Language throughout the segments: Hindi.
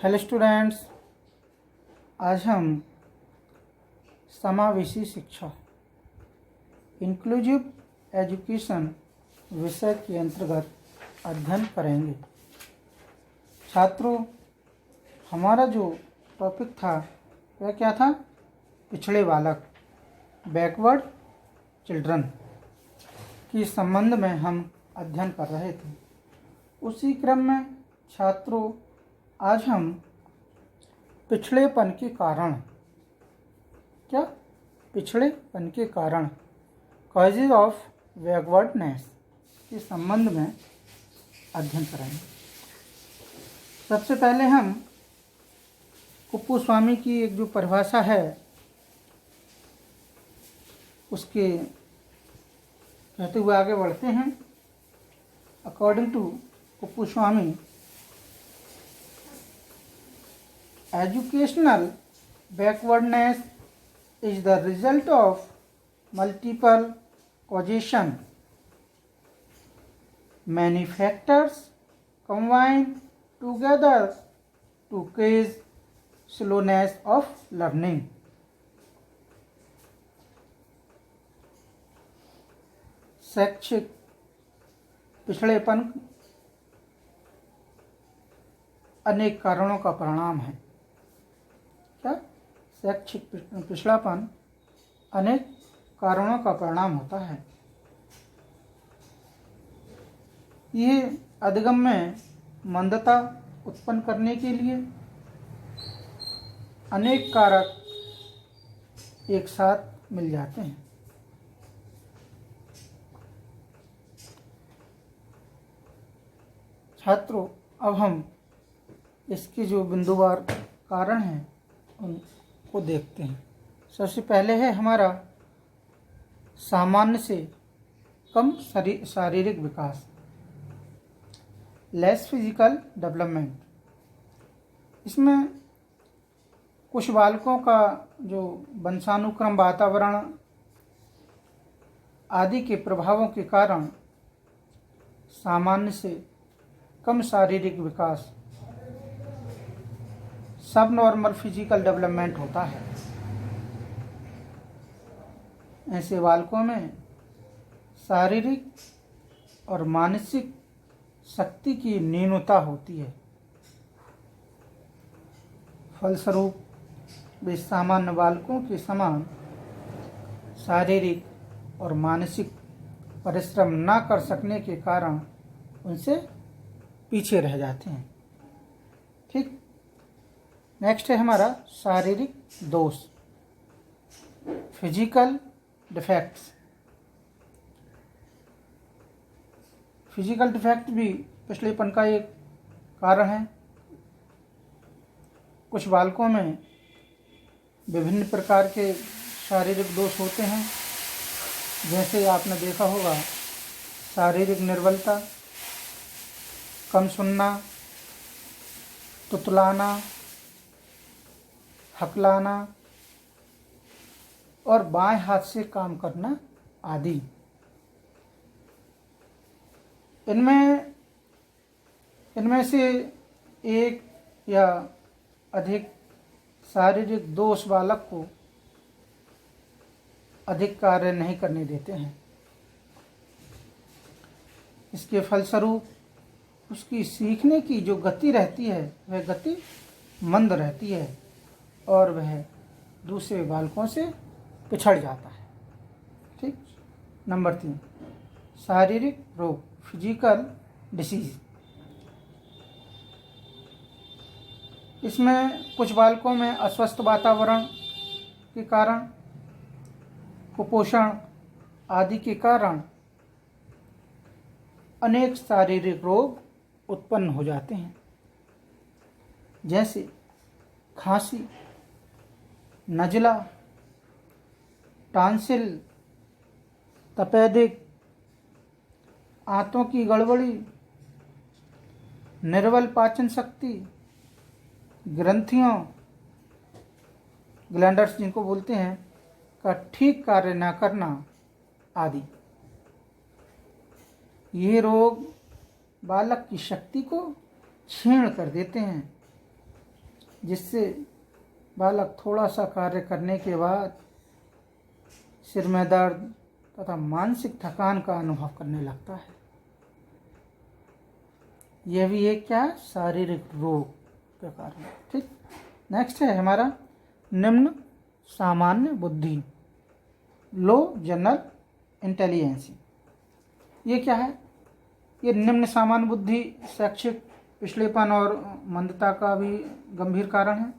हेलो स्टूडेंट्स, आज हम समावेशी शिक्षा इंक्लूसिव एजुकेशन विषय के अंतर्गत अध्ययन करेंगे। छात्रों, हमारा जो टॉपिक था वह क्या था? पिछड़े बालक, बैकवर्ड चिल्ड्रन के संबंध में हम अध्ययन कर रहे थे। उसी क्रम में छात्रों, आज हम पिछड़ेपन के कारण कॉजेज ऑफ बैकवर्डनेस के संबंध में अध्ययन करेंगे। सबसे पहले हम कुप्पूस्वामी की एक जो परिभाषा है उसके कहते हुए आगे बढ़ते हैं। According to Kuppuswamy, educational backwardness is the result of multiple causation. Many factors combine together to cause slowness of learning. शैक्षिक पिछड़ेपन अनेक कारणों का परिणाम है। क्या? शैक्षिक पिछड़ापन अनेक कारणों का परिणाम होता है। ये अधिगम्य मंदता उत्पन्न करने के लिए अनेक कारक एक साथ मिल जाते हैं। छात्रों, अब हम इसके जो बिंदुवार कारण हैं उनको देखते हैं। सबसे पहले है हमारा सामान्य से कम शारीरिक विकास, लेस फिजिकल डेवलपमेंट। इसमें कुछ बालकों का जो वंशानुक्रम, वातावरण आदि के प्रभावों के कारण सामान्य से कम शारीरिक विकास, सब नॉर्मल फिजिकल डेवलपमेंट होता है। ऐसे बालकों में शारीरिक और मानसिक शक्ति की न्यूनता होती है। फलस्वरूप वे सामान्य बालकों के समान शारीरिक और मानसिक परिश्रम न कर सकने के कारण उनसे पीछे रह जाते हैं। ठीक। नेक्स्ट है हमारा शारीरिक दोष, फिजिकल डिफेक्ट्स। फिजिकल डिफेक्ट भी पिछड़ेपन का एक कारण है। कुछ बालकों में विभिन्न प्रकार के शारीरिक दोष होते हैं, जैसे आपने देखा होगा शारीरिक निर्बलता, कम सुनना, तुतलाना, हकलाना और बाएं हाथ से काम करना आदि। इनमें से एक या अधिक शारीरिक दोष बालक को अधिक कार्य नहीं करने देते हैं। इसके फलस्वरूप उसकी सीखने की जो गति रहती है वह गति मंद रहती है और वह दूसरे बालकों से पिछड़ जाता है। ठीक। नंबर 3, शारीरिक रोग, फिजिकल डिसीज। इसमें कुछ बालकों में अस्वस्थ वातावरण के कारण, कुपोषण आदि के कारण अनेक शारीरिक रोग उत्पन्न हो जाते हैं, जैसे खांसी, नज़ला, टांसिल, तपेदिक, आंतों की गड़बड़ी, निर्बल पाचन शक्ति, ग्रंथियों, ग्लैंडर्स जिनको बोलते हैं, का ठीक कार्य न करना आदि। ये रोग बालक की शक्ति को क्षीण कर देते हैं जिससे बालक थोड़ा सा कार्य करने के बाद सिर में दर्द तथा मानसिक थकान का अनुभव करने लगता है। यह भी एक क्या शारीरिक रोग के कारण। ठीक, नेक्स्ट है हमारा निम्न सामान्य बुद्धि, लो जनरल इंटेलिजेंसी। ये क्या है? ये निम्न सामान्य बुद्धि शैक्षिक पिछड़ेपन और मंदता का भी गंभीर कारण है।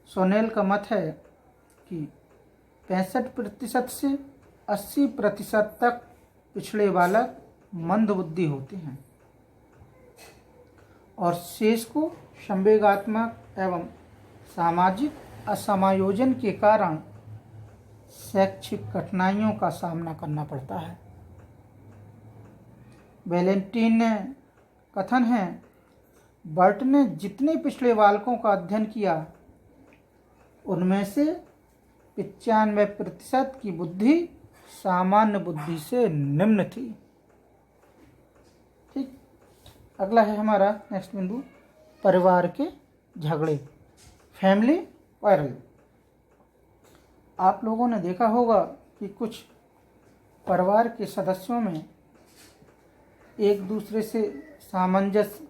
सोनेल का मत है कि 65% से 80% तक पिछड़े बालक मंद बुद्धि होते हैं और शेष को संवेगात्मक एवं सामाजिक असमायोजन के कारण शैक्षिक कठिनाइयों का सामना करना पड़ता है। वैलेंटीन ने कथन है, बर्ट ने जितने पिछड़े बालकों का अध्ययन किया उनमें से 95% की बुद्धि सामान्य बुद्धि से निम्न थी। ठीक, अगला है हमारा नेक्स्ट बिंदु, परिवार के झगड़े, फैमिली क्वारल। आप लोगों ने देखा होगा कि कुछ परिवार के सदस्यों में एक दूसरे से सामंजस्य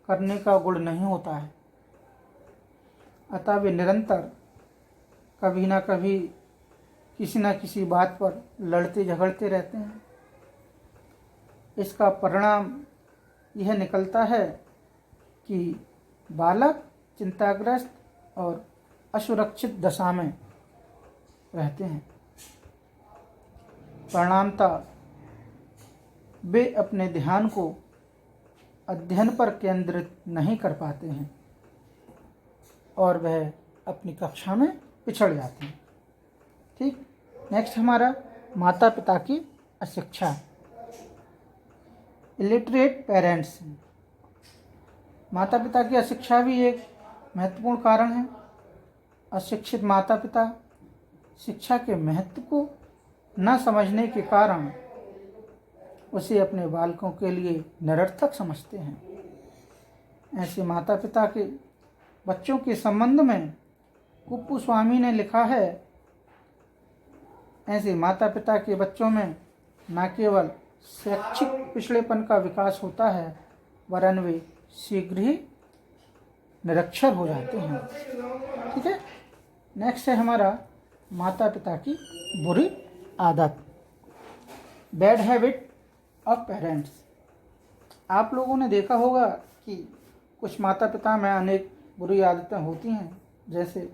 करने का गुण नहीं होता है, अतः वे निरंतर कभी ना कभी किसी न किसी बात पर लड़ते झगड़ते रहते हैं। इसका परिणाम यह निकलता है कि बालक चिंताग्रस्त और असुरक्षित दशा में रहते हैं। परिणामतः वे अपने ध्यान को अध्ययन पर केंद्रित नहीं कर पाते हैं और वह अपनी कक्षा में पिछड़ जाते हैं। ठीक, नेक्स्ट हमारा माता पिता की अशिक्षा, इलिटरेट पेरेंट्स। माता पिता की अशिक्षा भी एक महत्वपूर्ण कारण है। अशिक्षित माता पिता शिक्षा के महत्व को न समझने के कारण उसे अपने बालकों के लिए निरर्थक समझते हैं। ऐसे माता पिता के बच्चों के संबंध में कुप्पू स्वामी ने लिखा है, ऐसे माता पिता के बच्चों में न केवल शैक्षिक पिछड़ेपन का विकास होता है वरन वे शीघ्र ही निरक्षर हो जाते हैं। ठीक है, नेक्स्ट है हमारा माता पिता की बुरी आदत, बैड हैबिट ऑफ पेरेंट्स। आप लोगों ने देखा होगा कि कुछ माता पिता में अनेक बुरी आदतें होती हैं, जैसे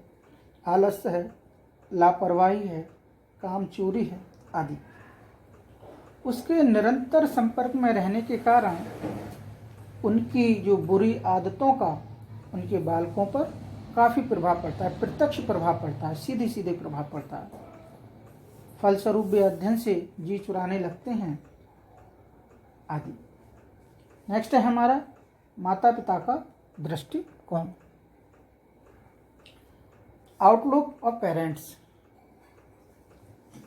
आलस्य है, लापरवाही है, कामचोरी है आदि। उसके निरंतर संपर्क में रहने के कारण उनकी जो बुरी आदतों का उनके बालकों पर काफ़ी प्रभाव पड़ता है, प्रत्यक्ष प्रभाव पड़ता है, सीधे सीधे प्रभाव पड़ता है। फलस्वरूप वे अध्ययन से जी चुराने लगते हैं आदि। नेक्स्ट है हमारा माता पिता का दृष्टिकोण, आउटलुक ऑफ पेरेंट्स।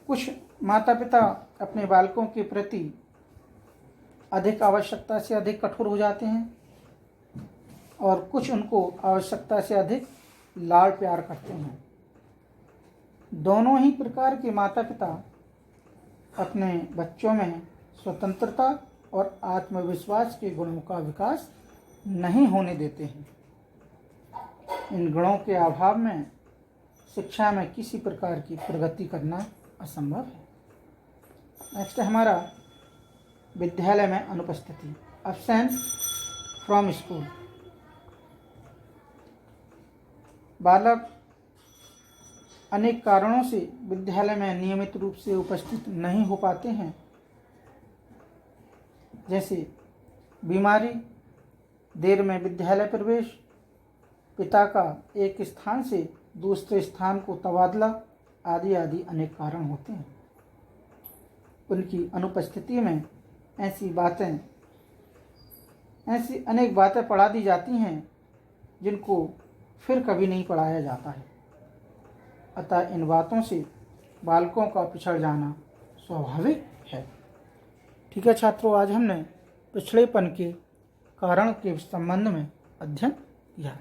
कुछ माता पिता अपने बालकों के प्रति अधिक आवश्यकता से अधिक कठोर हो जाते हैं और कुछ उनको आवश्यकता से अधिक लाड प्यार करते हैं। दोनों ही प्रकार के माता पिता अपने बच्चों में स्वतंत्रता और आत्मविश्वास के गुणों का विकास नहीं होने देते हैं। इन गुणों के अभाव में शिक्षा में किसी प्रकार की प्रगति करना असंभव है। नेक्स्ट हमारा विद्यालय में अनुपस्थिति, एब्सेंस फ्रॉम स्कूल। बालक अनेक कारणों से विद्यालय में नियमित रूप से उपस्थित नहीं हो पाते हैं, जैसे बीमारी, देर में विद्यालय प्रवेश, पिता का एक स्थान से दूसरे स्थान को तबादला आदि आदि अनेक कारण होते हैं। उनकी अनुपस्थिति में ऐसी अनेक बातें पढ़ा दी जाती हैं जिनको फिर कभी नहीं पढ़ाया जाता है। अतः इन बातों से बालकों का पिछड़ जाना स्वाभाविक है। ठीक है छात्रों, आज हमने पिछड़ेपन के कारण के संबंध में अध्ययन किया।